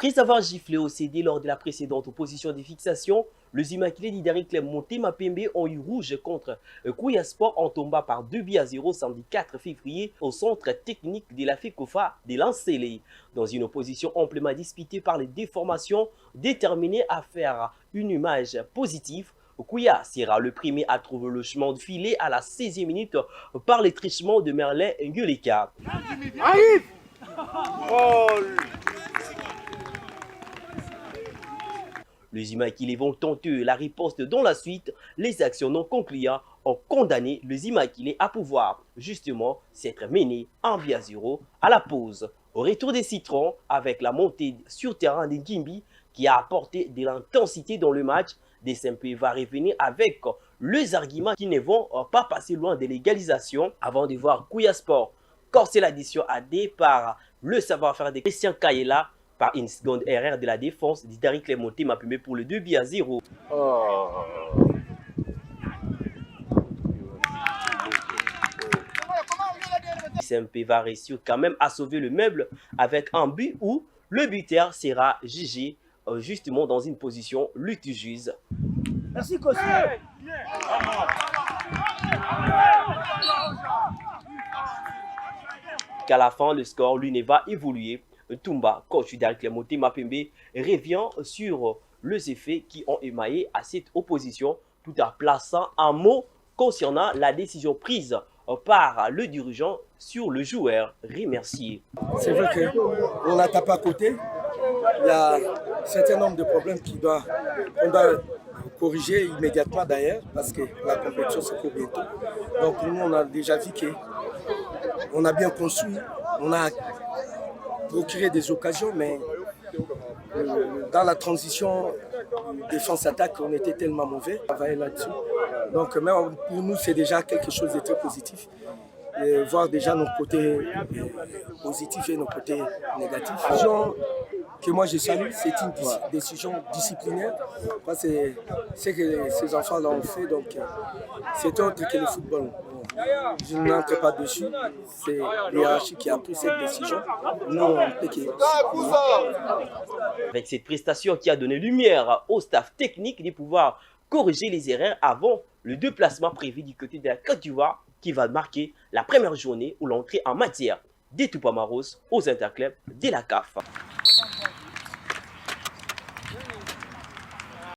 Après avoir giflé au CD lors de la précédente opposition de fixation, les Immaculés d'Idari Club Motema Pembe ont eu rouge contre Kouya Sport en tombant par 2-0 samedi 4 février au centre technique de la FECOFA de Lansele. Dans une opposition amplement disputée par les déformations déterminées à faire une image positive, Kouya sera le premier à trouver le chemin de filet à la 16e minute par les trichements de Merlin Nguleka. Les Immaculés vont tenter la riposte dans la suite. Les actions non concluantes ont condamné les Immaculés à pouvoir justement s'être menés 1-0 à la pause. Au retour des Citrons, avec la montée sur terrain de Gimbi qui a apporté de l'intensité dans le match, DSMP va revenir avec les arguments qui ne vont pas passer loin de l'égalisation avant de voir Kouya Sport corser l'addition à D par le savoir-faire de Christian Kayela par une seconde erreur de la défense d'Idari Club Motema Pembe pour le 2-0. DSMP va réussir quand même à sauver le meuble avec un but où le buteur sera jugé justement dans une position litigieuse. Merci Kossi. Qu'à la fin, le score, lui, ne va évoluer. Toumba, coach d'Idari Club Motema Pembe, revient sur les effets qui ont émaillé à cette opposition tout en plaçant un mot concernant la décision prise par le dirigeant sur le joueur remercié. C'est vrai qu'on a tapé à côté. Il y a un certain nombre de problèmes qu'on doit corriger immédiatement d'ailleurs parce que la compétition c'est pour bientôt. Donc pour nous on a déjà vu qu'on a bien construit, on a procuré des occasions, mais dans la transition défense-attaque, on était tellement mauvais, on travaillait là-dessus. Donc même pour nous, c'est déjà quelque chose de très positif. Et voir déjà nos côtés positifs et nos côtés négatifs. La décision que moi je salue, c'est une décision disciplinaire. C'est que ces enfants l'ont fait, donc c'est autre que le football. Je n'entre pas dessus, c'est l'hiérarchie qui a pris cette décision. Nous, on peut que... Avec cette prestation qui a donné lumière au staff technique de pouvoir corriger les erreurs avant le déplacement prévu du côté de la Côte d'Ivoire qui va marquer la première journée où l'entrée en matière des Tupamaros aux interclubs de la CAF.